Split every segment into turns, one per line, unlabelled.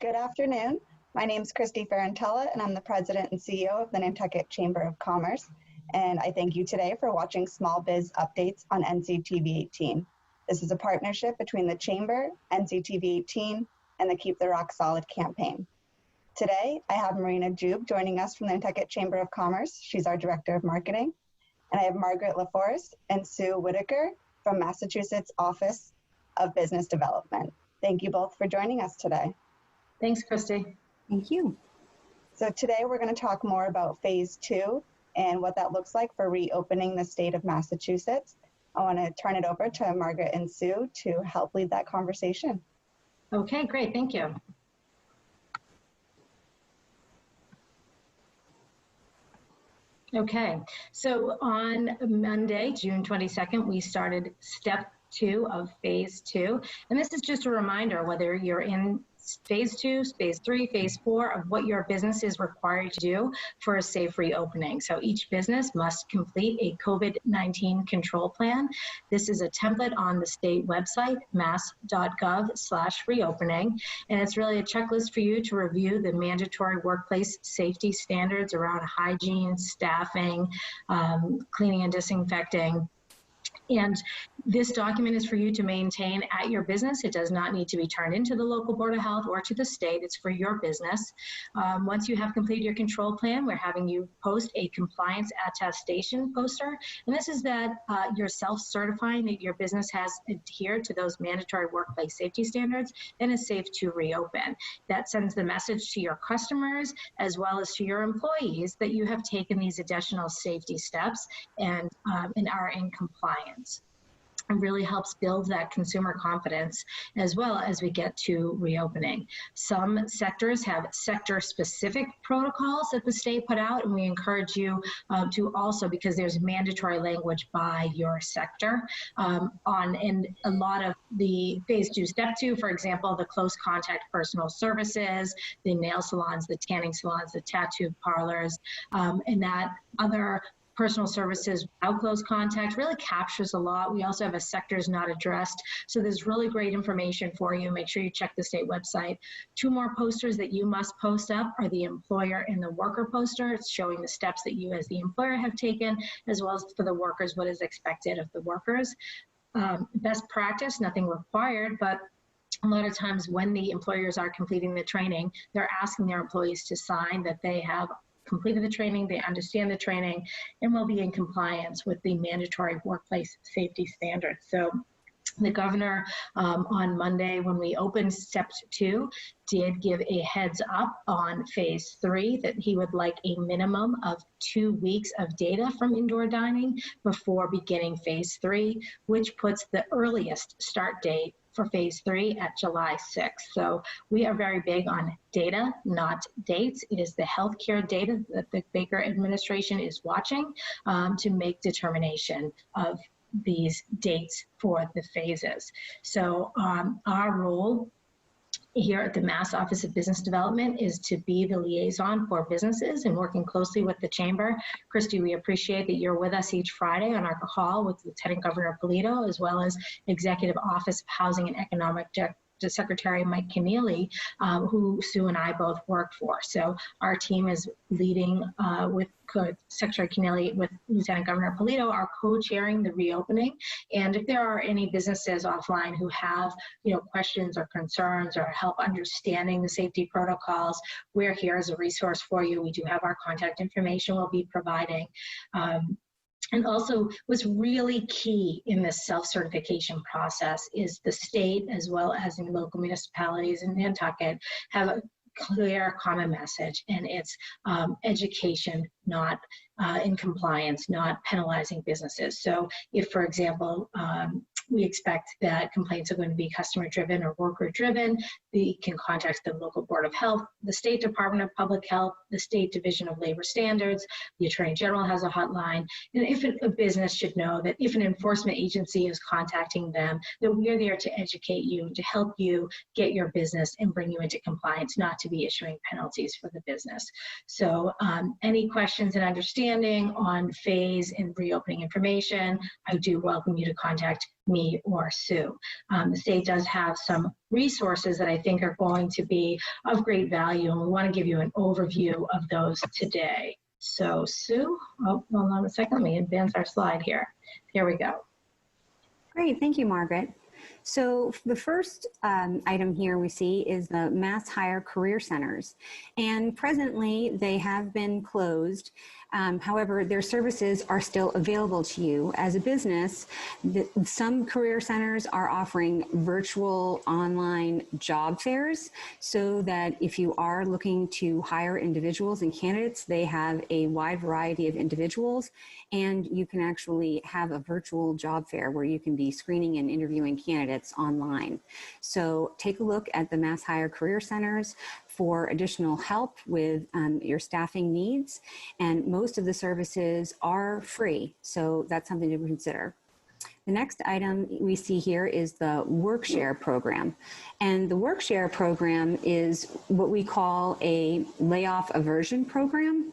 Good afternoon. My name is Christy Ferrantella, and I'm the President and CEO of the Nantucket Chamber of Commerce. And I thank you today for watching Small Biz Updates on NCTV 18. This is a partnership between the Chamber, NCTV 18, and the Keep the Rock Solid campaign. Today, I have Marina Jube joining us from the Nantucket Chamber of Commerce. She's our Director of Marketing. And I have Margaret LaForest and Sue Whitaker from Massachusetts Office of Business Development. Thank you both for joining us today.
Thanks, Christy.
Thank you.
So today we're going to talk more about phase 2 and what that looks like for reopening the state of Massachusetts. I want to turn it over to Margaret and Sue to help lead that conversation.
Okay, great. Thank you. Okay, so on Monday, June 22nd, we started step 2 of phase 2. And this is just a reminder whether you're in phase 2, phase 3, phase 4 of what your business is required to do for a safe reopening. So each business must complete a COVID-19 control plan. This is a template on the state website, mass.gov/reopening. And it's really a checklist for you to review the mandatory workplace safety standards around hygiene, staffing, cleaning and disinfecting. And this document is for you to maintain at your business. It does not need to be turned into the local Board of Health or to the state. It's for your business. Once you have completed your control plan, we're having you post a compliance attestation poster. And this is that you're self-certifying that your business has adhered to those mandatory workplace safety standards and is safe to reopen. That sends the message to your customers as well as to your employees that you have taken these additional safety steps and are in compliance. It really helps build that consumer confidence as well as we get to reopening. Some sectors have sector-specific protocols that the state put out, and we encourage you to also, because there's mandatory language by your sector. In a lot of the phase 2, step 2, for example, the close contact personal services, the nail salons, the tanning salons, the tattoo parlors, and that other personal services without close contact really captures a lot. We also have a sectors not addressed. So there's really great information for you. Make sure you check the state website. 2 more posters that you must post up are the employer and the worker poster. It's showing the steps that you as the employer have taken, as well as for the workers, what is expected of the workers. Best practice, nothing required, but a lot of times when the employers are completing the training, they're asking their employees to sign that they have completed the training, they understand the training, and will be in compliance with the mandatory workplace safety standards. So the governor on Monday, when we opened step 2, did give a heads up on phase 3 that he would like a minimum of 2 weeks of data from indoor dining before beginning phase 3, which puts the earliest start date for phase 3 at July 6th. So we are very big on data, not dates. It is the healthcare data that the Baker administration is watching to make determination of these dates for the phases. So our role here at the Mass Office of Business Development is to be the liaison for businesses and working closely with the Chamber. Christy, we appreciate that you're with us each Friday on our call with Lieutenant Governor Polito, as well as Executive Office of Housing and Economic Secretary Mike Keneally, who Sue and I both work for. So our team is leading with Secretary Keneally, with Lieutenant Governor Polito, are co-chairing the reopening. And if there are any businesses offline who have questions or concerns or help understanding the safety protocols, we're here as a resource for you. We do have our contact information we'll be providing. And also, what's really key in this self-certification process is the state, as well as in local municipalities in Nantucket, have a clear common message, and it's education, not in compliance, not penalizing businesses. So if, for example, we expect that complaints are going to be customer-driven or worker-driven, we can contact the local Board of Health, the State Department of Public Health, the State Division of Labor Standards, the Attorney General has a hotline. And if a business should know that if an enforcement agency is contacting them, that we're there to educate you, to help you get your business and bring you into compliance, not to be issuing penalties for the business. So any questions and understanding understanding on phase and reopening information, I do welcome you to contact me or Sue. The state does have some resources that I think are going to be of great value, and we want to give you an overview of those today. So Sue, hold on a second, let me advance our slide here. Here we go.
Great, thank you, Margaret. So the first item here we see is the Mass Hire Career Centers. And presently they have been closed. However, their services are still available to you. As a business, some career centers are offering virtual online job fairs so that if you are looking to hire individuals and candidates, they have a wide variety of individuals, and you can actually have a virtual job fair where you can be screening and interviewing candidates online. So take a look at the Mass Hire Career Centers for additional help with your staffing needs. And most of the services are free, so that's something to consider. The next item we see here is the WorkShare program. And the WorkShare program is what we call a layoff aversion program.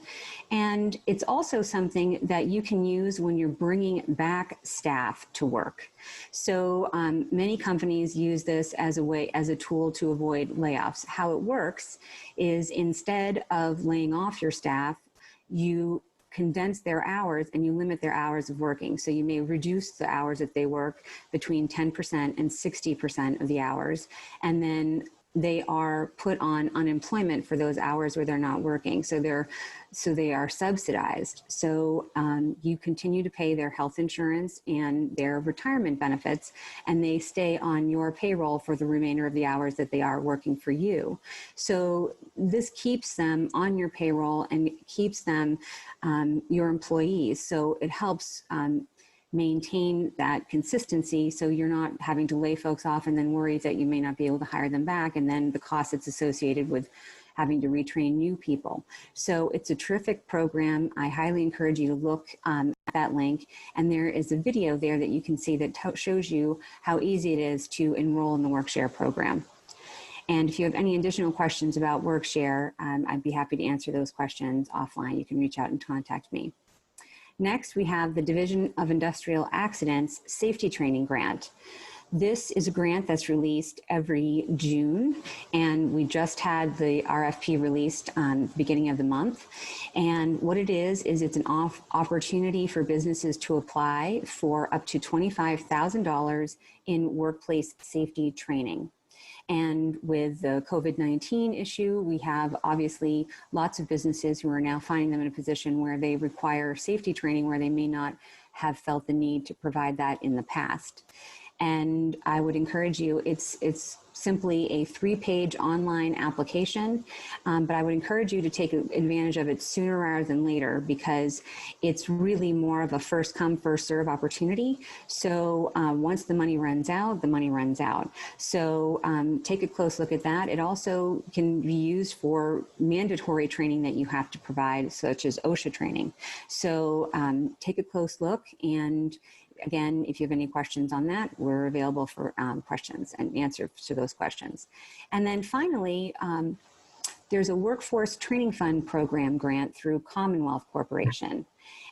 And it's also something that you can use when you're bringing back staff to work. So many companies use this as a tool to avoid layoffs. How it works is instead of laying off your staff, you condense their hours and you limit their hours of working. So you may reduce the hours that they work between 10% and 60% of the hours, and then they are put on unemployment for those hours where they're not working. So they are subsidized. So you continue to pay their health insurance and their retirement benefits, and they stay on your payroll for the remainder of the hours that they are working for you. So this keeps them on your payroll and keeps them your employees. So it helps maintain that consistency, so you're not having to lay folks off and then worry that you may not be able to hire them back, and then the cost that's associated with having to retrain new people. So it's a terrific program. I highly encourage you to look at that link, and there is a video there that you can see that shows you how easy it is to enroll in the WorkShare program. And if you have any additional questions about WorkShare, I'd be happy to answer those questions offline. You can reach out and contact me. Next, we have the Division of Industrial Accidents Safety Training Grant. This is a grant that's released every June, and we just had the RFP released beginning of the month. And what it is it's an opportunity for businesses to apply for up to $25,000 in workplace safety training. And with the COVID-19 issue, we have obviously lots of businesses who are now finding them in a position where they require safety training where they may not have felt the need to provide that in the past. And I would encourage you, it's simply a 3-page online application, but I would encourage you to take advantage of it sooner rather than later, because it's really more of a first come, first serve opportunity. So once the money runs out, the money runs out. So take a close look at that. It also can be used for mandatory training that you have to provide, such as OSHA training. So take a close look, and again, if you have any questions on that, we're available for questions and answers to those questions. And then finally, there's a Workforce Training Fund Program grant through Commonwealth Corporation.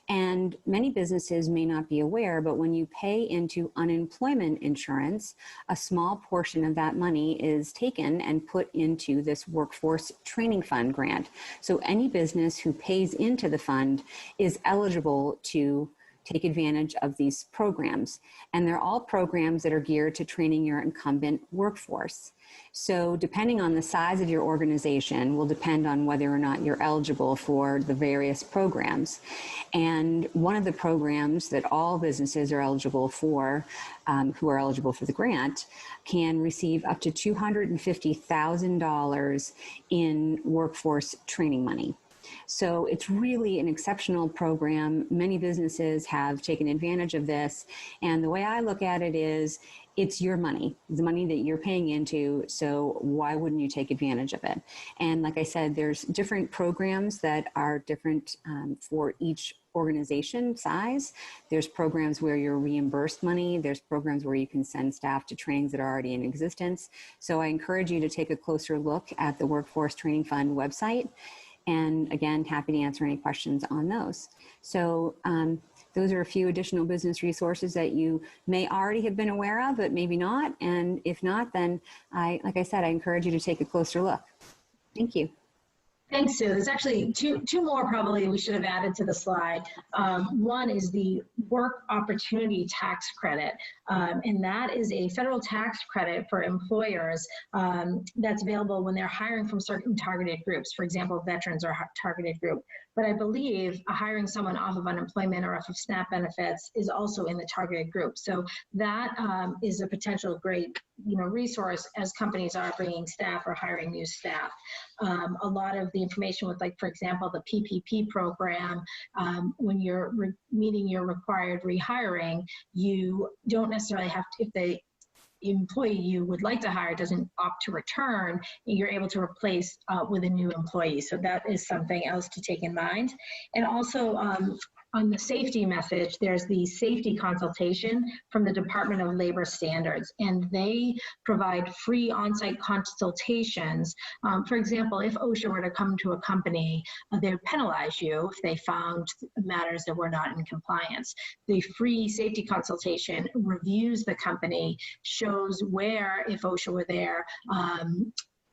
And many businesses may not be aware, but when you pay into unemployment insurance, a small portion of that money is taken and put into this Workforce Training Fund grant. So any business who pays into the fund is eligible to take advantage of these programs. And they're all programs that are geared to training your incumbent workforce. So depending on the size of your organization will depend on whether or not you're eligible for the various programs. And one of the programs that all businesses are eligible for, who are eligible for the grant, can receive up to $250,000 in workforce training money. So it's really an exceptional program. Many businesses have taken advantage of this. And the way I look at it is, it's your money, the money that you're paying into, so why wouldn't you take advantage of it? And like I said, there's different programs that are different for each organization size. There's programs where you're reimbursed money. There's programs where you can send staff to trainings that are already in existence. So I encourage you to take a closer look at the Workforce Training Fund website. And again, happy to answer any questions on those. So those are a few additional business resources that you may already have been aware of, but maybe not. And if not, then like I said, I encourage you to take a closer look. Thank you.
Thanks, Sue. There's actually two more probably we should have added to the slide. One is the work opportunity tax credit, and that is a federal tax credit for employers that's available when they're hiring from certain targeted groups. For example, veterans are a targeted group. But I believe hiring someone off of unemployment or off of SNAP benefits is also in the targeted group. So that is a potential great resource as companies are bringing staff or hiring new staff. A lot of the information with, like, for example, the PPP program, when you're meeting your required rehiring, you don't necessarily have to, if the employee you would like to hire doesn't opt to return, you're able to replace with a new employee. So that is something else to take in mind. And also on the safety message, there's the safety consultation from the Department of Labor Standards, and they provide free on-site consultations. For example, if OSHA were to come to a company, they would penalize you if they found matters that were not in compliance. The free safety consultation reviews the company, shows where, if OSHA were there,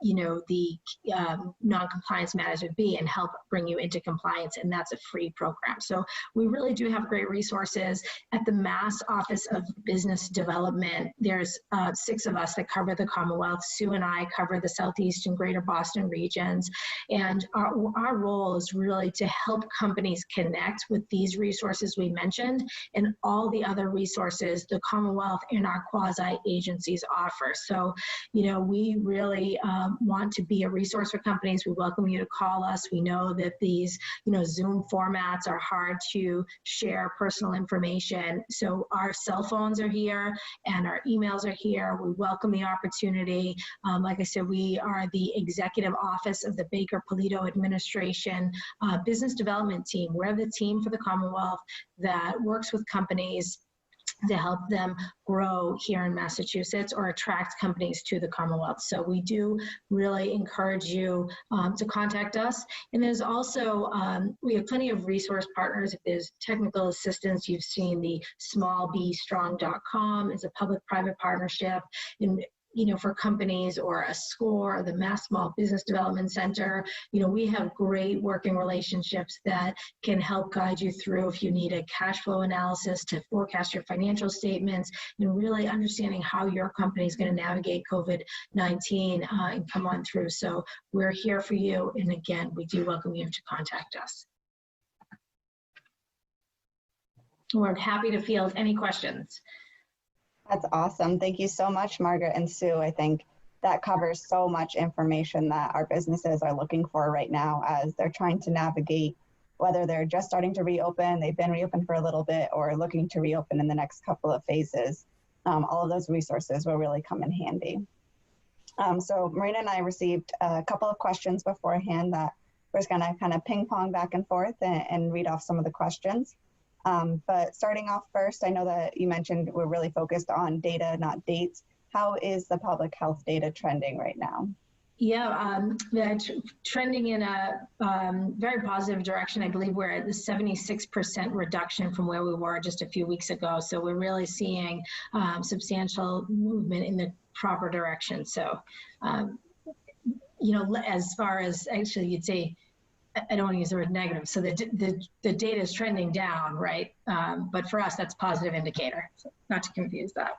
the non-compliance matters would be, and help bring you into compliance, and that's a free program. So we really do have great resources. At the Mass Office of Business Development, there's 6 of us that cover the Commonwealth. Sue and I cover the Southeast and Greater Boston regions, and our role is really to help companies connect with these resources we mentioned and all the other resources the Commonwealth and our quasi-agencies offer. So, we really want to be a resource for companies. We welcome you to call us. We know that these, Zoom formats are hard to share personal information. So our cell phones are here and our emails are here. We welcome the opportunity. Like I said, we are the executive office of the Baker Polito administration business development team. We're the team for the Commonwealth that works with companies to help them grow here in Massachusetts or attract companies to the Commonwealth. So we do really encourage you to contact us. And there's also, we have plenty of resource partners. If there's technical assistance, you've seen the smallbstrong.com is a public-private partnership. And for companies, or a SCORE, the Mass Small Business Development Center, we have great working relationships that can help guide you through if you need a cash flow analysis to forecast your financial statements and really understanding how your company is going to navigate COVID-19 and come on through. So we're here for you. And again, we do welcome you to contact us. We're happy to field any questions.
That's awesome. Thank you so much, Margaret and Sue. I think that covers so much information that our businesses are looking for right now as they're trying to navigate, whether they're just starting to reopen, they've been reopened for a little bit, or looking to reopen in the next couple of phases. All of those resources will really come in handy. So Marina and I received a couple of questions beforehand that we're just going to kind of ping pong back and forth and read off some of the questions. But starting off first, I know that you mentioned we're really focused on data, not dates. How is the public health data trending right now?
Yeah, trending in a very positive direction. I believe we're at the 76% reduction from where we were just a few weeks ago. So we're really seeing substantial movement in the proper direction. So, as far as actually you'd say, I don't want to use the word negative. So the data is trending down, right? But for us, that's a positive indicator. So not to confuse that.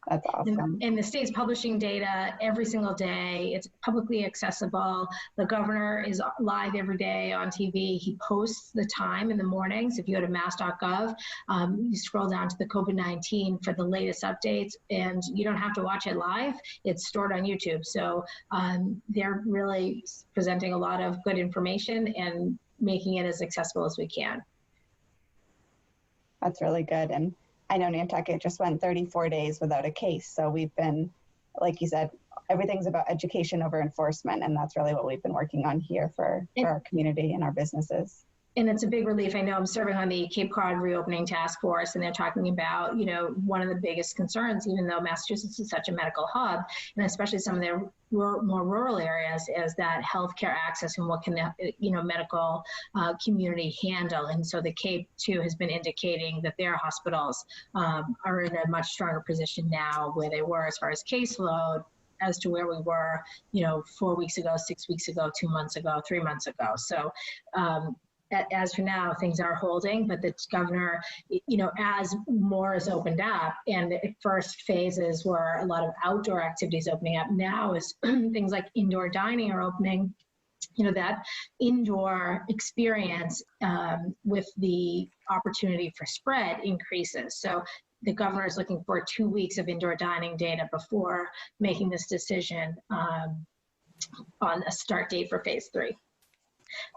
That's awesome.
And the state's publishing data every single day. It's publicly accessible. The governor is live every day on TV. He posts the time in the mornings. If you go to mass.gov, you scroll down to the COVID-19 for the latest updates, and you don't have to watch it live. It's stored on YouTube. So they're really presenting a lot of good information and making it as accessible as we can.
That's really good. And I know Nantucket just went 34 days without a case. So we've been, like you said, everything's about education over enforcement. And that's really what we've been working on here for our community and our businesses.
And it's a big relief. I know I'm serving on the Cape Cod Reopening Task Force, and they're talking about, one of the biggest concerns, even though Massachusetts is such a medical hub, and especially some of their more rural areas, is that healthcare access and what can the medical community handle. And so the Cape too has been indicating that their hospitals are in a much stronger position now where they were as far as caseload as to where we were, 4 weeks ago, 6 weeks ago, 2 months ago, 3 months ago. So as for now, things are holding, but the governor, as more is opened up, and the first phases were a lot of outdoor activities opening up. Now is things like indoor dining are opening. That indoor experience with the opportunity for spread increases. So the governor is looking for 2 weeks of indoor dining data before making this decision on a start date for phase 3.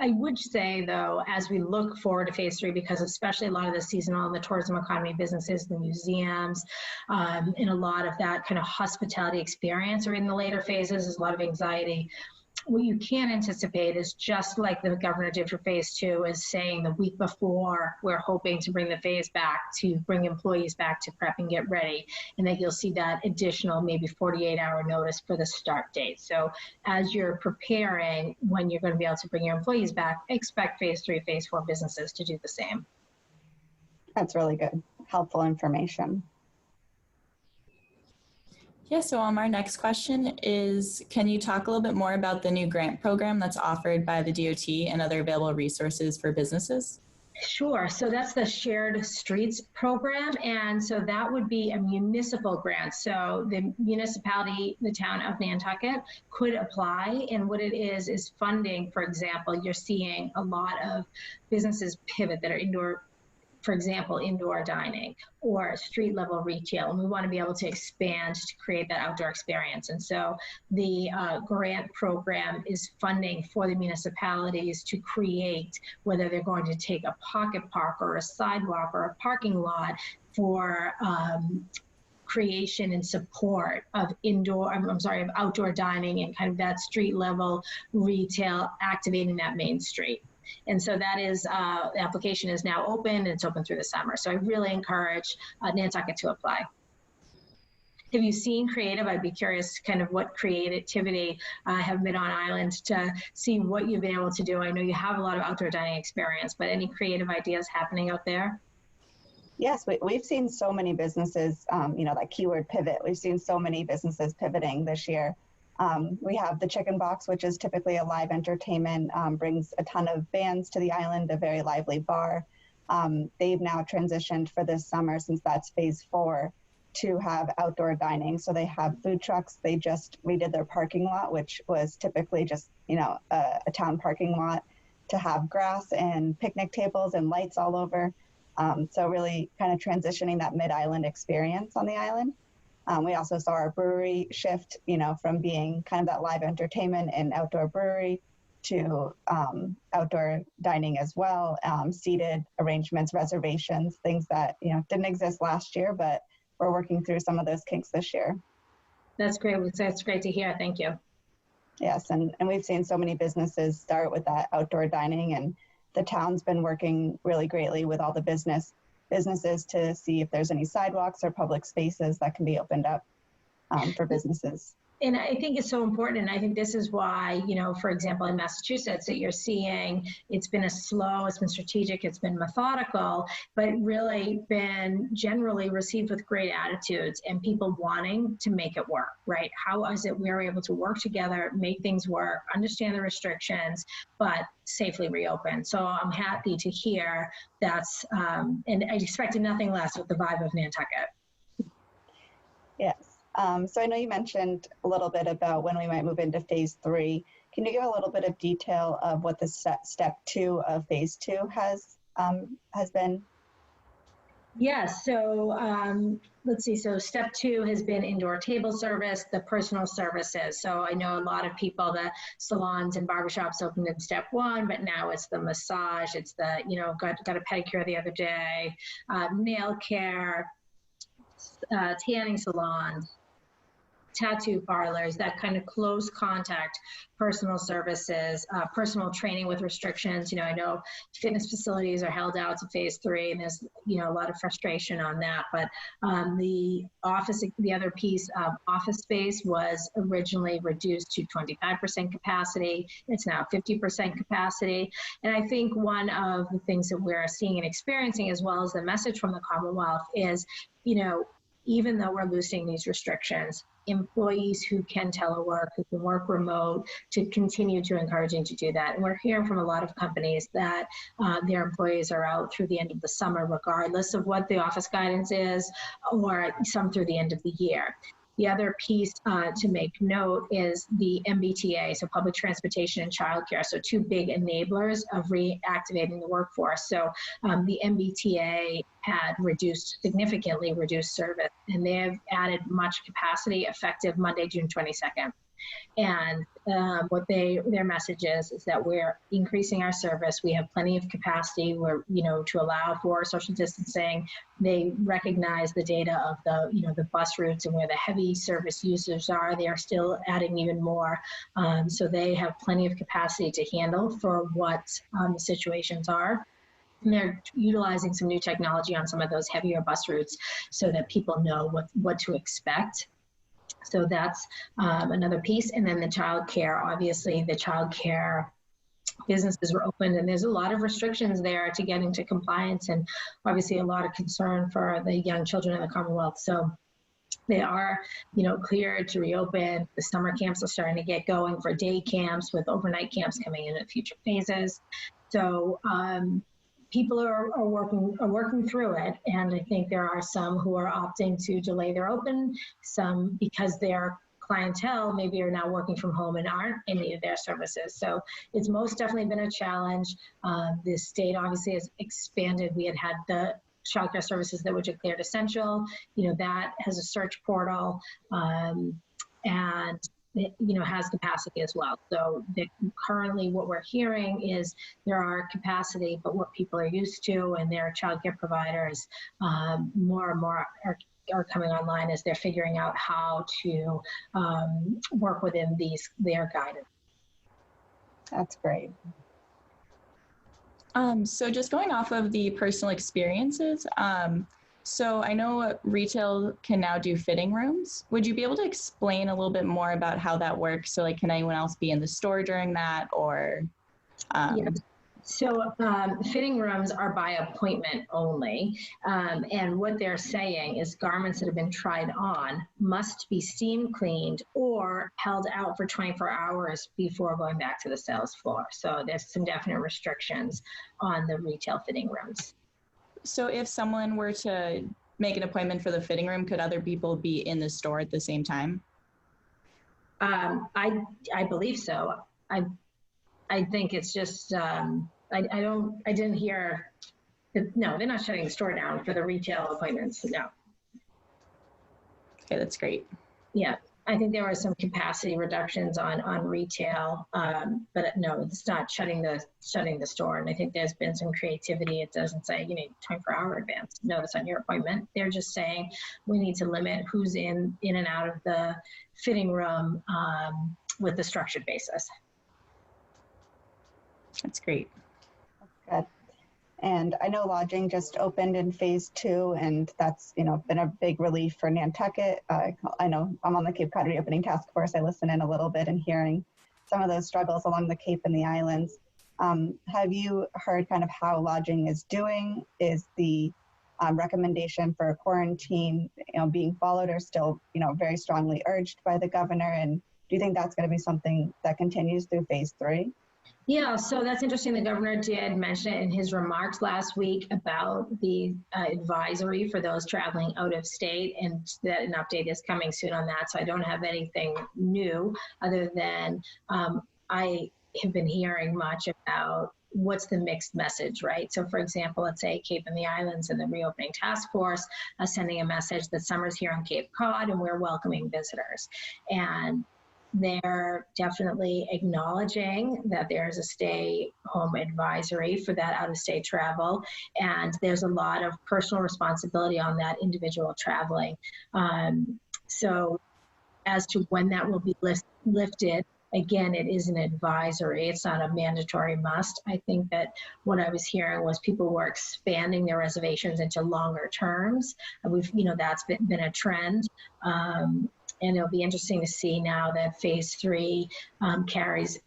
I would say, though, as we look forward to phase 3, because especially a lot of the seasonal and the tourism economy businesses, the museums, and a lot of that kind of hospitality experience are in the later phases, there's a lot of anxiety. What you can anticipate is, just like the governor did for phase 2, is saying the week before, we're hoping to bring the phase back, to bring employees back to prep and get ready. And then you'll see that additional maybe 48-hour notice for the start date. So as you're preparing when you're going to be able to bring your employees back, expect phase 3, phase 4 businesses to do the same.
That's really good, helpful information.
Yeah, so our next question is, can you talk a little bit more about the new grant program that's offered by the DOT and other available resources for businesses?
Sure. So that's the Shared Streets program. And so that would be a municipal grant. So the municipality, the town of Nantucket, could apply. And what it is funding. For example, you're seeing a lot of businesses pivot that are indoor, for example, indoor dining or street level retail. And we want to be able to expand to create that outdoor experience. And so the grant program is funding for the municipalities to create, whether they're going to take a pocket park or a sidewalk or a parking lot for creation and support of outdoor dining and kind of that street level retail, activating that main street. And so that is, the application is now open, and it's open through the summer. So I really encourage Nantucket to apply. Have you seen creative? I'd be curious kind of what creativity have been on island to see what you've been able to do. I know you have a lot of outdoor dining experience, but any creative ideas happening out there?
Yes, we've seen so many businesses, that keyword pivot. We've seen so many businesses pivoting this year. We have the Chicken Box, which is typically a live entertainment, brings a ton of bands to the island, a very lively bar. They've now transitioned for this summer, since that's phase 4, to have outdoor dining. So they have food trucks. They just redid their parking lot, which was typically just, a town parking lot, to have grass and picnic tables and lights all over. So really kind of transitioning that mid-island experience on the island. We also saw our brewery shift, from being kind of that live entertainment and outdoor brewery to outdoor dining as well, seated arrangements, reservations, things that, didn't exist last year, but we're working through some of those kinks this year.
That's great. That's great to hear. Thank you.
Yes, and we've seen so many businesses start with that outdoor dining, and the town's been working really greatly with all the businesses to see if there's any sidewalks or public spaces that can be opened up for businesses.
And I think it's so important. And I think this is why, for example, in Massachusetts, that you're seeing it's been it's been strategic, it's been methodical, but really been generally received with great attitudes and people wanting to make it work, right? How is it we're able to work together, make things work, understand the restrictions, but safely reopen? So I'm happy to hear that's, and I expected nothing less with the vibe of Nantucket.
Yes. So I know you mentioned a little bit about when we might move into phase 3. Can you give a little bit of detail of what the step 2 of phase 2 has been?
Yes. So let's see. So step 2 has been indoor table service, the personal services. So I know a lot of people, the salons and barbershops opened in step 1, but now it's the massage. It's the, got a pedicure the other day, nail care, tanning salons, tattoo parlors, that kind of close contact, personal services, personal training with restrictions. I know fitness facilities are held out to phase 3, and there's, a lot of frustration on that. But the other piece of office space was originally reduced to 25% capacity. It's now 50% capacity. And I think one of the things that we're seeing and experiencing, as well as the message from the Commonwealth, is, even though we're loosening these restrictions, employees who can telework, who can work remote, to continue to encouraging to do that. And we're hearing from a lot of companies that their employees are out through the end of the summer, regardless of what the office guidance is, or some through the end of the year. The other piece to make note is the Mbta, so public transportation and childcare, so 2 big enablers of reactivating the workforce. So the Mbta had significantly reduced service, and they have added much capacity effective Monday, June 22nd. And their message is that we're increasing our service. We have plenty of capacity. We're, to allow for social distancing. They recognize the data of the bus routes and where the heavy service users are. They are still adding even more. So they have plenty of capacity to handle for what the situations are. And they're utilizing some new technology on some of those heavier bus routes so that people know what to expect. So that's another piece. And then the childcare, obviously the childcare businesses were open, and there's a lot of restrictions there to get into compliance, and obviously a lot of concern for the young children in the Commonwealth. So they are, cleared to reopen. The summer camps are starting to get going for day camps, with overnight camps coming in at future phases. So people are working through it, and I think there are some who are opting to delay their open, some because their clientele maybe are now working from home and aren't in need of their services. So it's most definitely been a challenge. The state obviously has expanded. We had the childcare services that were declared essential. That has a search portal, and has capacity as well. So currently what we're hearing is there are capacity, but what people are used to and their childcare providers more and more are coming online as they're figuring out how to work within their guidance.
That's great.
So just going off of the personal experiences, so I know retail can now do fitting rooms. Would you be able to explain a little bit more about how that works? So can anyone else be in the store during that, or?
Yeah. So fitting rooms are by appointment only. And what they're saying is garments that have been tried on must be steam cleaned or held out for 24 hours before going back to the sales floor. So there's some definite restrictions on the retail fitting rooms.
So if someone were to make an appointment for the fitting room, could other people be in the store at the same time?
I believe so. I think it's just, I didn't hear, no, they're not shutting the store down for the retail appointments, no.
Okay, that's great.
Yeah, I think there were some capacity reductions on retail, but no, it's not shutting the store. And I think there's been some creativity. It doesn't say you need 24-hour advance notice on your appointment. They're just saying we need to limit who's in and out of the fitting room with the structured basis.
That's great.
Good. And I know lodging just opened in phase 2, and that's, been a big relief for Nantucket. I know I'm on the Cape Cod Reopening Task Force. I listen in a little bit and hearing some of those struggles along the Cape and the islands. Have you heard kind of how lodging is doing? Is the recommendation for quarantine, being followed, or still, very strongly urged by the governor? And do you think that's going to be something that continues through phase 3?
Yeah, so that's interesting. The governor did mention it in his remarks last week about the advisory for those traveling out of state, and that an update is coming soon on that. So I don't have anything new other than I have been hearing much about what's the mixed message, right? So for example, let's say Cape and the Islands and the Reopening Task Force sending a message that summer's here on Cape Cod and we're welcoming visitors. And they're definitely acknowledging that there's a stay-home advisory for that out-of-state travel, and there's a lot of personal responsibility on that individual traveling. So as to when that will be lifted, again, it is an advisory. It's not a mandatory must. I think that what I was hearing was people were expanding their reservations into longer terms. We've, that's been a trend. And it'll be interesting to see now that phase 3 carries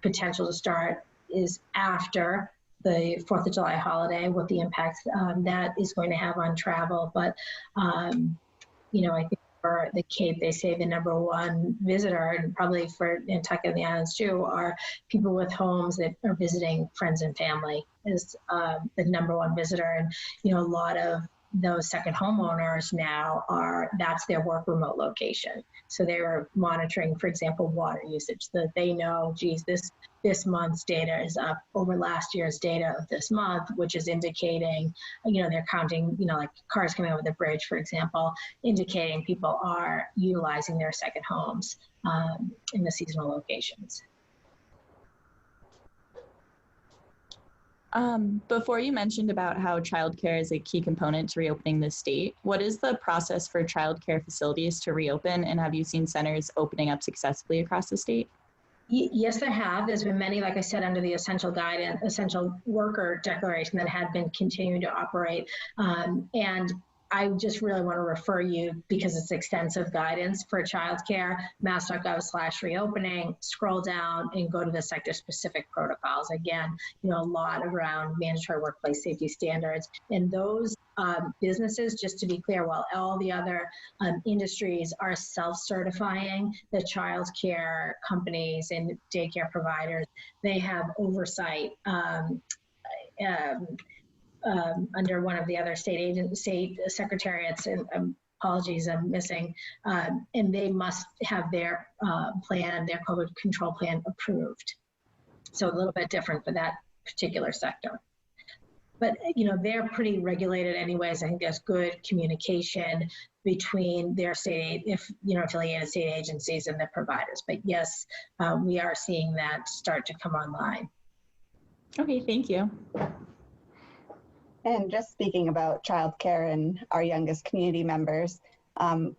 potential to start is after the 4th of July holiday, what the impact that is going to have on travel. But, I think for the Cape, they say the number one visitor, and probably for Nantucket and the islands too, are people with homes that are visiting friends and family is the number one visitor. And, a lot of those second homeowners now that's their work remote location. So they were monitoring, for example, water usage, so that they know, geez, this month's data is up over last year's data of this month, which is indicating, they're counting, like cars coming over the bridge, for example, indicating people are utilizing their second homes in the seasonal locations.
Before you mentioned about how childcare is a key component to reopening the state, what is the process for childcare facilities to reopen, and have you seen centers opening up successfully across the state?
Yes, there have. There's been many, like I said, under the essential worker declaration that had been continuing to operate. And I just really want to refer you, because it's extensive guidance for childcare, mass.gov/reopening, scroll down and go to the sector-specific protocols. Again, a lot around mandatory workplace safety standards. And those businesses, just to be clear, while all the other industries are self-certifying, the childcare companies and daycare providers, they have oversight under one of the other state secretariats, and apologies, I'm missing, and they must have their plan, their COVID control plan approved. So a little bit different for that particular sector. But, they're pretty regulated anyways. I think there's good communication between their affiliated state agencies and the providers. But yes, we are seeing that start to come online.
Okay, thank you.
And just speaking about childcare and our youngest community members, are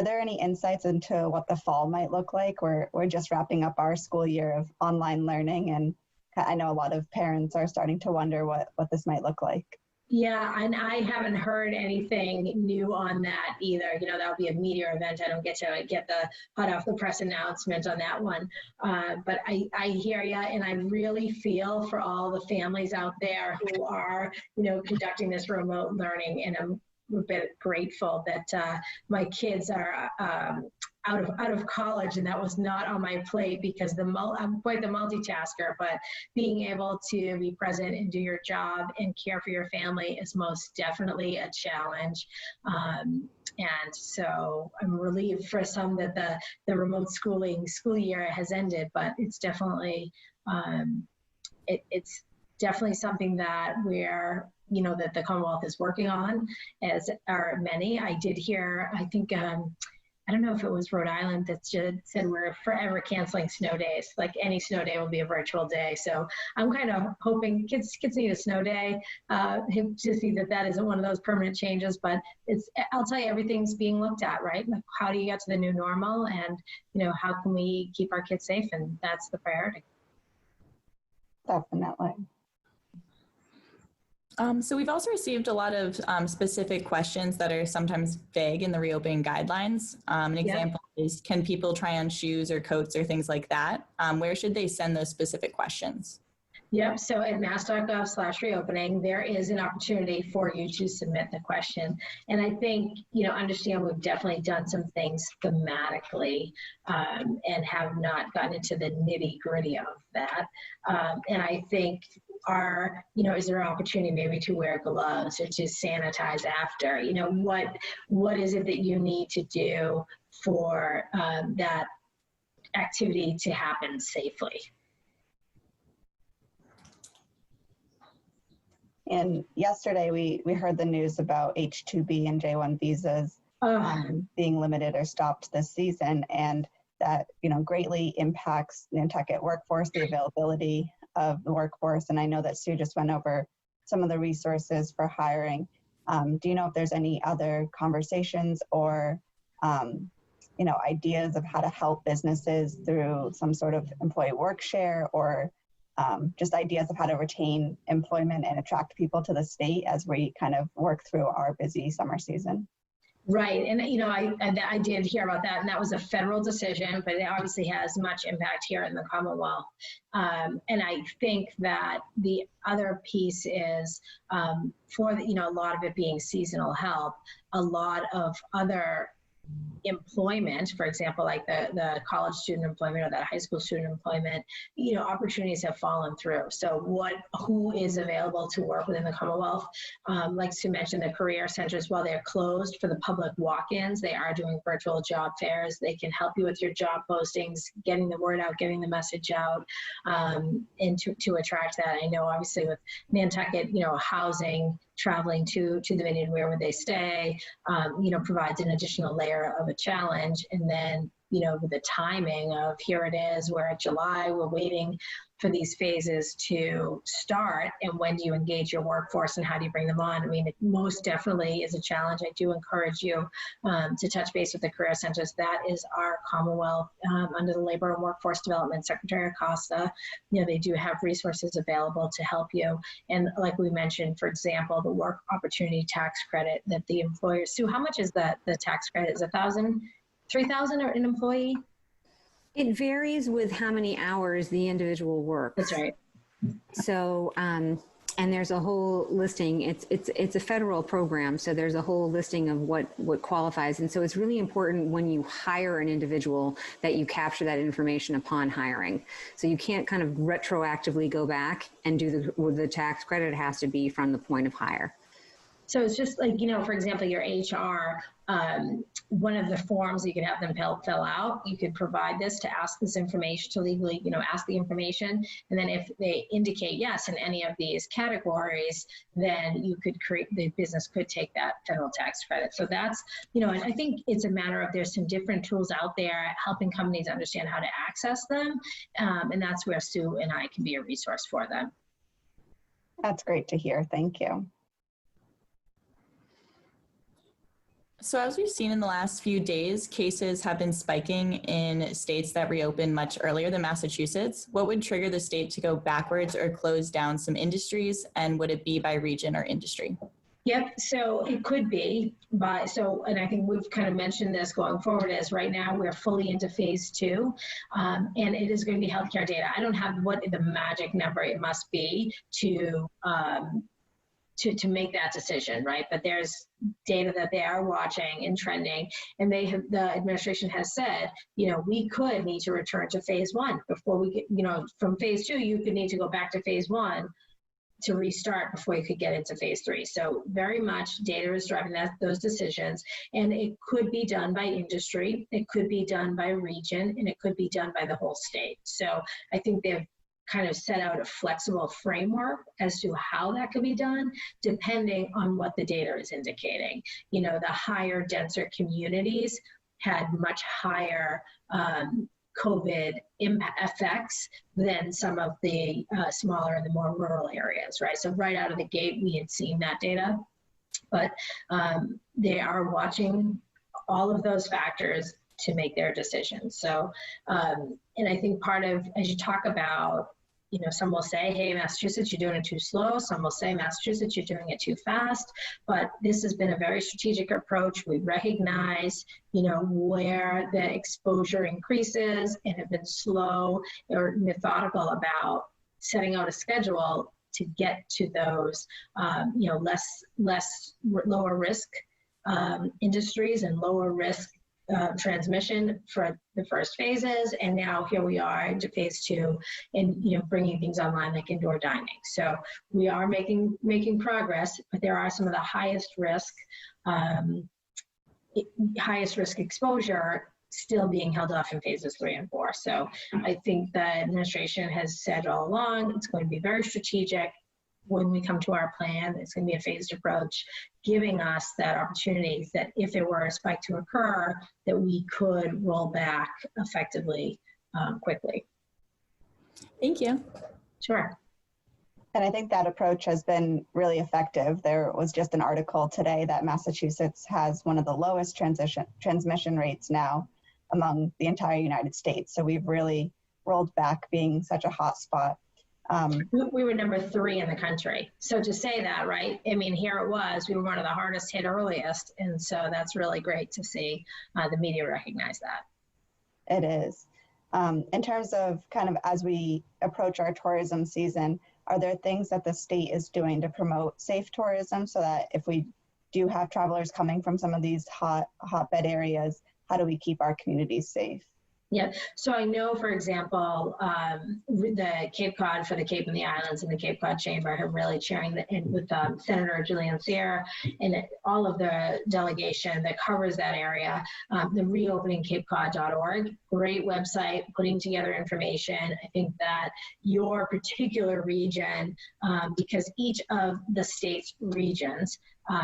there any insights into what the fall might look like? We're just wrapping up our school year of online learning, and I know a lot of parents are starting to wonder what this might look like.
Yeah, and I haven't heard anything new on that either. That'll be a meteor event. I don't get to get the hot off the press announcement on that one. But I hear you, and I really feel for all the families out there who are, conducting this remote learning. And I'm a bit grateful that my kids are out of college, and that was not on my plate, because I'm quite the multitasker, but being able to be present and do your job and care for your family is most definitely a challenge. And so I'm relieved for some that the remote school year has ended, but it's definitely it's definitely something that we're that the Commonwealth is working on, as are many. I did hear, I think, I don't know if it was Rhode Island that said we're forever canceling snow days. Like any snow day will be a virtual day. So I'm kind of hoping kids need a snow day to see that isn't one of those permanent changes. But I'll tell you, everything's being looked at, right? Like, how do you get to the new normal, and how can we keep our kids safe? And that's the priority.
Definitely.
So we've also received a lot of specific questions that are sometimes vague in the reopening guidelines. An example is, can people try on shoes or coats or things like that? Where should they send those specific questions?
Yep, so at mass.gov/reopening, there is an opportunity for you to submit the question. And I think, understand we've definitely done some things thematically and have not gotten into the nitty gritty of that. And I think is there an opportunity maybe to wear gloves or to sanitize after? What is it that you need to do for that activity to happen safely?
And yesterday we heard the news about H-2B and J-1 visas being limited or stopped this season, and that greatly impacts Nantucket workforce, the availability of the workforce. And I know that Sue just went over some of the resources for hiring. Do you know if there's any other conversations or ideas of how to help businesses through some sort of employee work share, or just ideas of how to retain employment and attract people to the state as we kind of work through our busy summer season.
Right, and I did hear about that, and that was a federal decision, but it obviously has much impact here in the Commonwealth. And I think that the other piece is for a lot of it being seasonal help, a lot of other employment, for example, like the college student employment or that high school student employment, opportunities have fallen through. So who is available to work within the Commonwealth? Like Sue mentioned, the career centers, while they're closed for the public walk-ins, they are doing virtual job fairs. They can help you with your job postings, getting the word out, getting the message out, and to attract that. I know obviously with Nantucket, housing, traveling to the vineyard where would they stay, provides an additional layer of a challenge. And then, with the timing of here it is, we're at July, we're waiting for these phases to start, and when do you engage your workforce and how do you bring them on? I mean, it most definitely is a challenge. I do encourage you to touch base with the career centers. That is our Commonwealth under the Labor and Workforce Development Secretary Acosta. They do have resources available to help you. And like we mentioned, for example, the work opportunity tax credit that the employers, Sue, how much is the tax credit? Is $1,000, $3,000 or an employee?
It varies with how many hours the individual works.
That's right.
So, and there's a whole listing. It's a federal program, so there's a whole listing of what qualifies. And so it's really important when you hire an individual that you capture that information upon hiring. So you can't kind of retroactively go back and do the tax credit. It has to be from the point of hire.
So it's just like, for example, your HR, one of the forms you could have them fill out, you could provide this to ask this information, to legally, ask the information. And then if they indicate yes in any of these categories, then you could the business could take that federal tax credit. So that's, and I think it's a matter of there's some different tools out there helping companies understand how to access them. And that's where Sue and I can be a resource for them.
That's great to hear. Thank you.
So as we've seen in the last few days, cases have been spiking in states that reopened much earlier than Massachusetts. What would trigger the state to go backwards or close down some industries? And would it be by region or industry?
Yep, so it could be and I think we've kind of mentioned this going forward, as right now we're fully into phase 2, and it is going to be healthcare data. I don't have what the magic number it must be to make that decision, right? But there's data that they are watching and trending, and the administration has said, we could need to return to phase 1 before we get, from phase 2, you could need to go back to phase 1 to restart before you could get into phase 3. So very much data is driving those decisions, and it could be done by industry, it could be done by region, and it could be done by the whole state. So I think they've kind of set out a flexible framework as to how that could be done, depending on what the data is indicating. The higher, denser communities had much higher COVID effects than some of the smaller and the more rural areas, right? So right out of the gate, we had seen that data, but they are watching all of those factors to make their decisions. So, and I think part of, as you talk about, some will say, hey, Massachusetts, you're doing it too slow. Some will say, Massachusetts, you're doing it too fast. But this has been a very strategic approach. We recognize, where the exposure increases and have been slow or methodical about setting out a schedule to get to those, lower risk industries and lower risk transmission for the first phases, and now here we are into phase 2, and bringing things online like indoor dining. So we are making progress, but there are some of the highest risk exposure still being held off in phases 3 and 4. So I think the administration has said all along it's going to be very strategic. When we come to our plan, it's going to be a phased approach, giving us that opportunity that if there were a spike to occur, that we could roll back effectively quickly.
Thank you.
Sure.
And I think that approach has been really effective. There was just an article today that Massachusetts has one of the lowest transmission rates now among the entire United States. So we've really rolled back being such a hot spot.
We were number 3 in the country. So to say that, right? I mean, here it was, we were one of the hardest hit earliest. And so that's really great to see the media recognize that.
It is. In terms of kind of as we approach our tourism season, are there things that the state is doing to promote safe tourism so that if we do have travelers coming from some of these hotbed areas, how do we keep our communities safe?
Yeah, so I know, for example, the Cape Cod for the Cape and the Islands and the Cape Cod Chamber have really cheering with Senator Julian Cyr and all of the delegation that covers that area, the reopeningcapecod.org, great website, putting together information. I think that your particular region, because each of the state's regions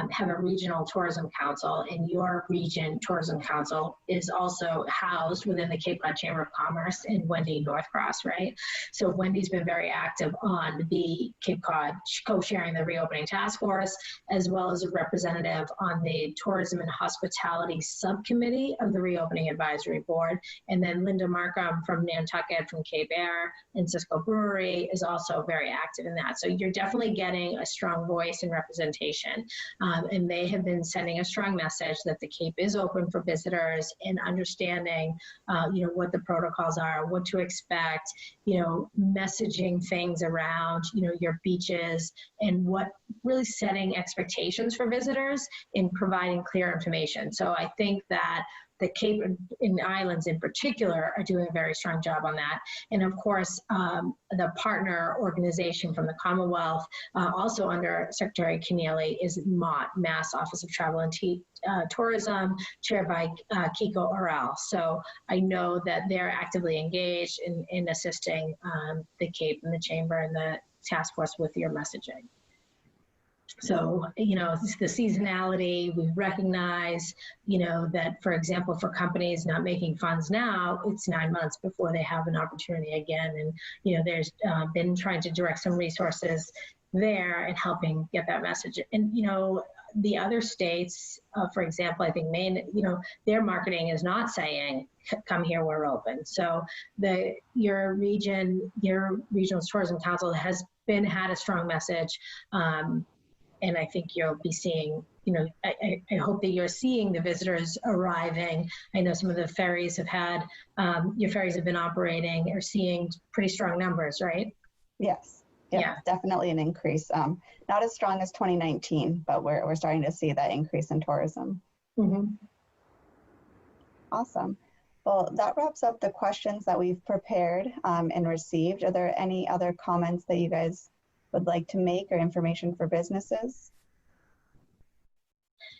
have a regional tourism council, and your region tourism council is also housed within the Cape Cod Chamber of Commerce in Wendy Northcross, right? So Wendy's been very active on the Cape Cod co-chairing the reopening task force, as well as a representative on the tourism and hospitality subcommittee of the reopening advisory board. And then Linda Markham from Nantucket, from Cape Air and Cisco Brewery is also very active in that. So you're definitely getting a strong voice and representation. And they have been sending a strong message that the Cape is open for visitors, and understanding, what the protocols are, what to expect, messaging things around, your beaches, and what really setting expectations for visitors and providing clear information. So I think that the Cape and Islands in particular are doing a very strong job on that. And of course, the partner organization from the Commonwealth, also under Secretary Keneally, is MOT, Mass Office of Travel and Tourism, chaired by Kiko Orell. So I know that they're actively engaged in assisting the Cape and the Chamber and the task force with your messaging. So, it's the seasonality. We recognize, that, for example, for companies not making funds now, it's 9 months before they have an opportunity again. And, there's been trying to direct some resources there and helping get that message. And, the other states, for example, I think Maine, their marketing is not saying, come here, we're open. So your regional tourism council has had a strong message. And I think you'll be seeing, I hope that you're seeing the visitors arriving. I know some of the ferries have had, your ferries have been operating, are seeing pretty strong numbers, right?
Yes. Yeah, definitely an increase. Not as strong as 2019, but we're starting to see that increase in tourism.
Mm-hmm.
Awesome. Well, that wraps up the questions that we've prepared and received. Are there any other comments that you guys would like to make, or information for businesses?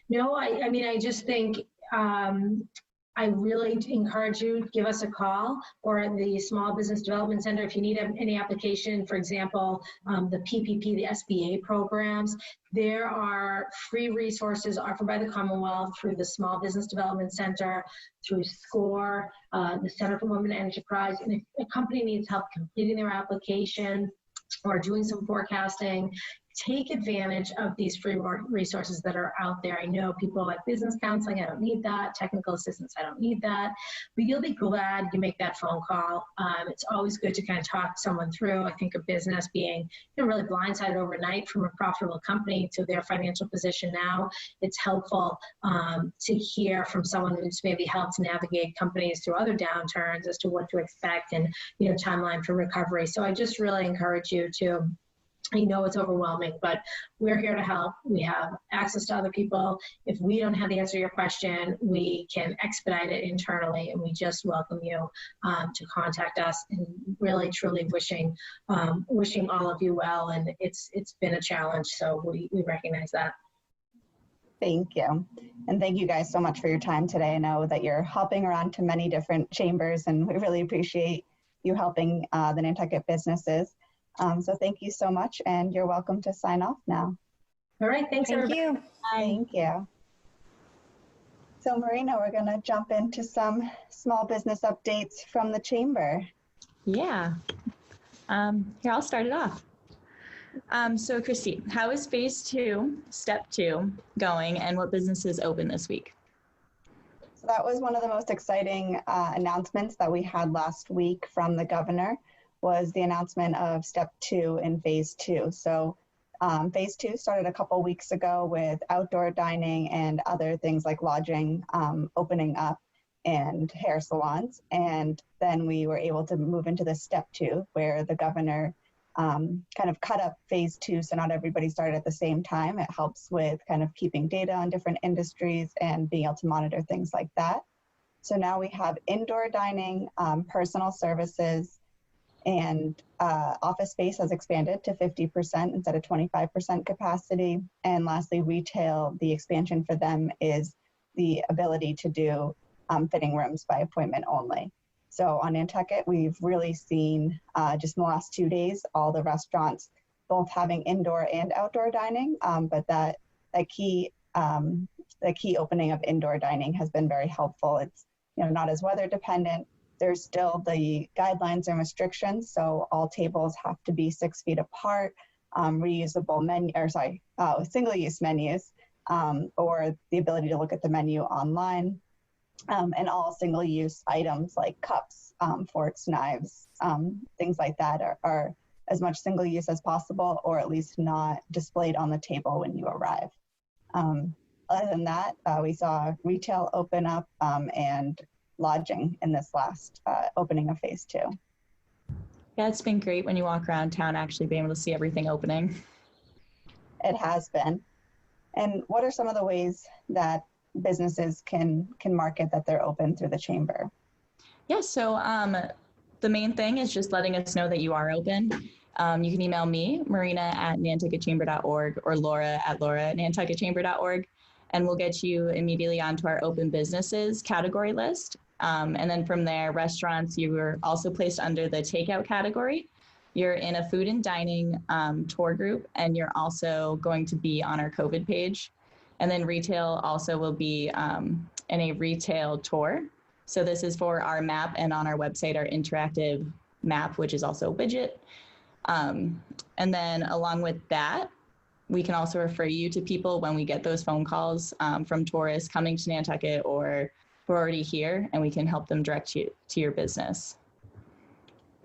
No, I mean, I just think I really encourage you to give us a call, or the Small Business Development Center if you need any application. For example, the PPP, the SBA programs. There are free resources offered by the Commonwealth through the Small Business Development Center, through SCORE, the Center for Women Enterprise. And if a company needs help completing their application or doing some forecasting, take advantage of these free resources that are out there. I know people like business counseling, I don't need that. Technical assistance, I don't need that. But you'll be glad you make that phone call. It's always good to kind of talk someone through. I think a business being really blindsided overnight from a profitable company to their financial position now, it's helpful to hear from someone who's maybe helped navigate companies through other downturns as to what to expect and timeline for recovery. So I just really encourage you to, I know it's overwhelming, but we're here to help. We have access to other people. If we don't have the answer to your question, we can expedite it internally, and we just welcome you to contact us, and really, truly wishing all of you well. And it's been a challenge, so we recognize that.
Thank you. And thank you guys so much for your time today. I know that you're hopping around to many different chambers, and we really appreciate you helping the Nantucket businesses. So thank you so much, and you're welcome to sign off now.
All right, thanks everybody.
Thank you.
Thank you. So Marina, we're going to jump into some small business updates from the chamber.
Yeah. Here, I'll start it off. So Christy, how is phase 2, step 2 going, and what businesses open this week?
So that was one of the most exciting announcements that we had last week from the governor, was the announcement of step 2 in phase 2. So phase 2 started a couple weeks ago with outdoor dining and other things like lodging opening up and hair salons. And then we were able to move into the step 2, where the governor kind of cut up phase 2 so not everybody started at the same time. It helps with kind of keeping data on different industries and being able to monitor things like that. So now we have indoor dining, personal services, and office space has expanded to 50% instead of 25% capacity. And lastly, retail, the expansion for them is the ability to do fitting rooms by appointment only. So on Nantucket, we've really seen just in the last 2 days, all the restaurants both having indoor and outdoor dining, but the key opening of indoor dining has been very helpful. It's not as weather dependent. There's still the guidelines and restrictions, so all tables have to be 6 feet apart, reusable menu, single-use menus, or the ability to look at the menu online. And all single-use items like cups, forks, knives, things like that are as much single-use as possible, or at least not displayed on the table when you arrive. Other than that, we saw retail open up and lodging in this last opening of phase 2.
Yeah, it's been great when you walk around town actually being able to see everything opening.
It has been. And what are some of the ways that businesses can market that they're open through the chamber?
Yeah, so the main thing is just letting us know that you are open. You can email me, marina@nantucketchamber.org, or laura@nantucketchamber.org, and we'll get you immediately onto our open businesses category list. And then from there, restaurants, you were also placed under the takeout category. You're in a food and dining tour group, and you're also going to be on our COVID page. And then retail also will be in a retail tour. So this is for our map, and on our website, our interactive map, which is also a widget. And then along with that, we can also refer you to people when we get those phone calls from tourists coming to Nantucket or who are already here, and we can help them direct you to your business.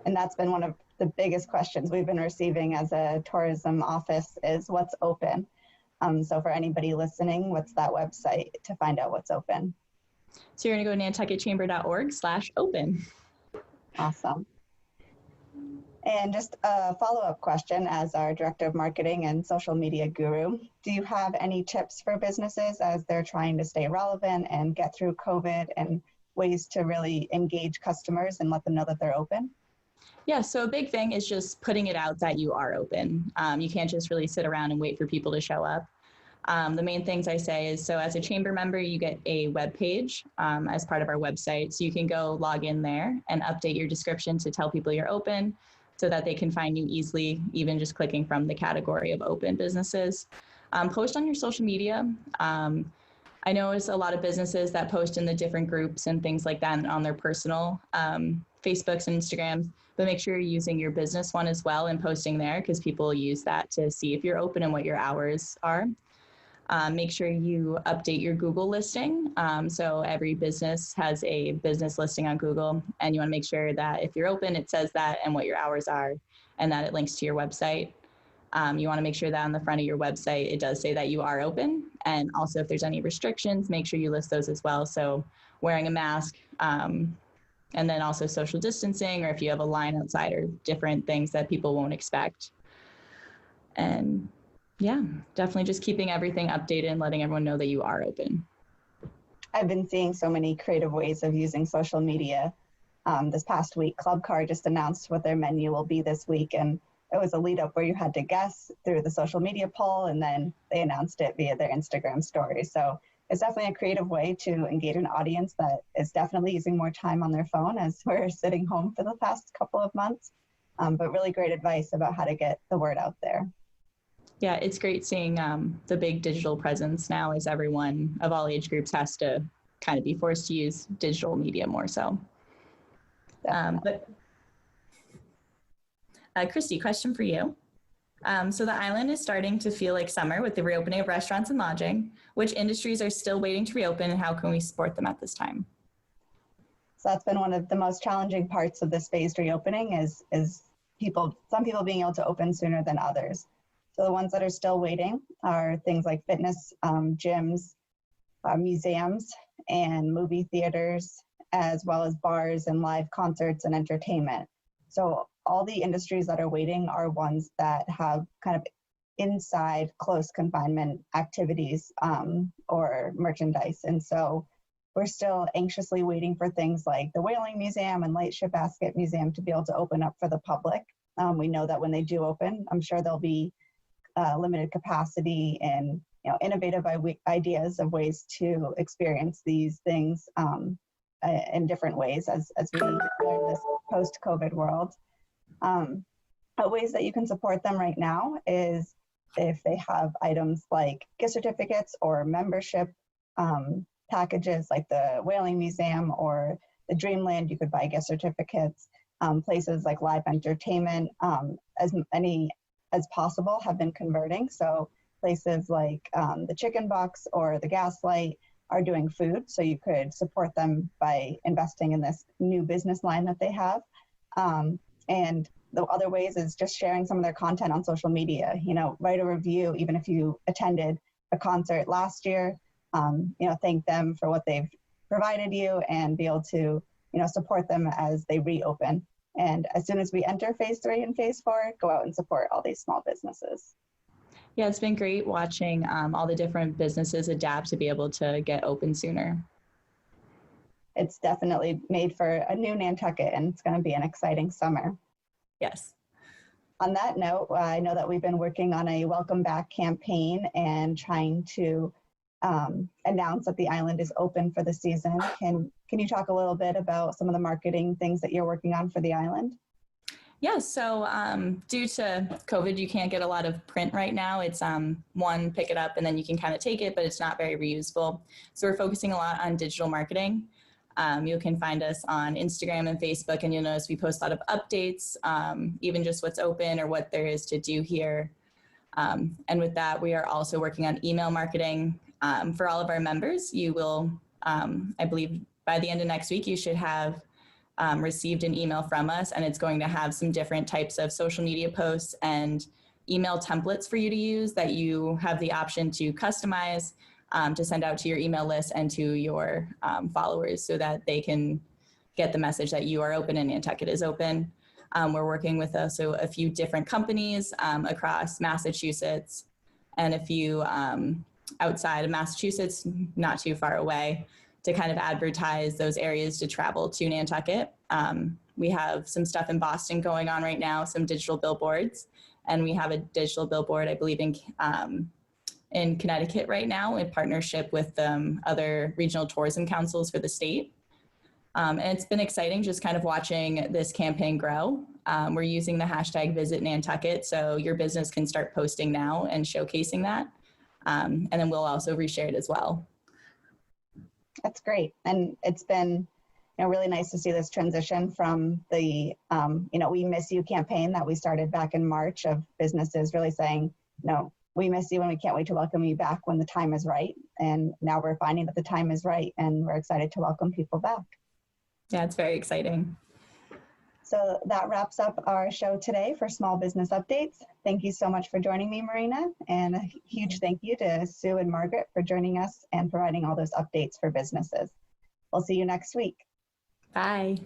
And that's been one of the biggest questions we've been receiving as a tourism office is what's open. So for anybody listening, what's that website to find out what's open?
So you're going to go to nantucketchamber.org/open.
Awesome. And just a follow-up question as our Director of Marketing and Social Media Guru, do you have any tips for businesses as they're trying to stay relevant and get through COVID, and ways to really engage customers and let them know that they're open?
Yeah, so a big thing is just putting it out that you are open. You can't just really sit around and wait for people to show up. The main things I say is, so as a chamber member, you get a web page as part of our website. So you can go log in there and update your description to tell people you're open so that they can find you easily, even just clicking from the category of open businesses. Post on your social media. I know it's a lot of businesses that post in the different groups and things like that on their personal Facebooks and Instagrams, but make sure you're using your business one as well and posting there, because people use that to see if you're open and what your hours are. Make sure you update your Google listing. So every business has a business listing on Google, and you want to make sure that if you're open, it says that and what your hours are, and that it links to your website. You want to make sure that on the front of your website, it does say that you are open. And also if there's any restrictions, make sure you list those as well. So wearing a mask, and then also social distancing, or if you have a line outside, or different things that people won't expect. And yeah, definitely just keeping everything updated and letting everyone know that you are open.
I've been seeing so many creative ways of using social media. This past week, Club Car just announced what their menu will be this week, and it was a lead up where you had to guess through the social media poll, and then they announced it via their Instagram story. So it's definitely a creative way to engage an audience that is definitely using more time on their phone as we're sitting home for the past couple of months, but really great advice about how to get the word out there.
Yeah, it's great seeing the big digital presence now, as everyone of all age groups has to kind of be forced to use digital media more so. But Christy, question for you. So the island is starting to feel like summer with the reopening of restaurants and lodging. Which industries are still waiting to reopen, and how can we support them at this time?
So that's been one of the most challenging parts of this phased reopening is some people being able to open sooner than others. So the ones that are still waiting are things like fitness, gyms, museums, and movie theaters, as well as bars and live concerts and entertainment. So all the industries that are waiting are ones that have kind of inside close confinement activities or merchandise. And so we're still anxiously waiting for things like the Whaling Museum and Lightship Basket Museum to be able to open up for the public. We know that when they do open, I'm sure there'll be limited capacity and innovative ideas of ways to experience these things in different ways as we learn this post-COVID world. But ways that you can support them right now is if they have items like gift certificates or membership packages like the Whaling Museum or the Dreamland, you could buy gift certificates. Places like live entertainment, as many as possible have been converting. So places like the Chicken Box or the Gaslight are doing food. So you could support them by investing in this new business line that they have. And the other ways is just sharing some of their content on social media. Write a review, even if you attended a concert last year. Thank them for what they've provided you and be able to support them as they reopen. And as soon as we enter phase 3 and phase 4, go out and support all these small businesses.
Yeah, it's been great watching all the different businesses adapt to be able to get open sooner.
It's definitely made for a new Nantucket, and it's going to be an exciting summer.
Yes.
On that note, I know that we've been working on a welcome back campaign and trying to announce that the island is open for the season. Can you talk a little bit about some of the marketing things that you're working on for the island?
Yeah, so due to COVID, you can't get a lot of print right now. It's one, pick it up and then you can kind of take it, but it's not very reusable. So we're focusing a lot on digital marketing. You can find us on Instagram and Facebook, and you'll notice we post a lot of updates, even just what's open or what there is to do here. And with that, we are also working on email marketing for all of our members. You will, I believe by the end of next week, you should have received an email from us, and it's going to have some different types of social media posts and email templates for you to use that you have the option to customize to send out to your email list and to your followers so that they can get the message that you are open and Nantucket is open. We're working with also a few different companies across Massachusetts and a few outside of Massachusetts, not too far away, to kind of advertise those areas to travel to Nantucket. We have some stuff in Boston going on right now, some digital billboards, and we have a digital billboard, I believe, in Connecticut right now in partnership with other regional tourism councils for the state. And it's been exciting just kind of watching this campaign grow. We're using the hashtag Visit Nantucket, so your business can start posting now and showcasing that. And then we'll also reshare it as well.
That's great. And it's been really nice to see this transition from the, We Miss You campaign that we started back in March of businesses really saying, we miss you and we can't wait to welcome you back when the time is right. And now we're finding that the time is right and we're excited to welcome people back.
Yeah, it's very exciting.
So that wraps up our show today for Small Business Updates. Thank you so much for joining me, Marina, and a huge thank you to Sue and Margaret for joining us and providing all those updates for businesses. We'll see you next week.
Bye.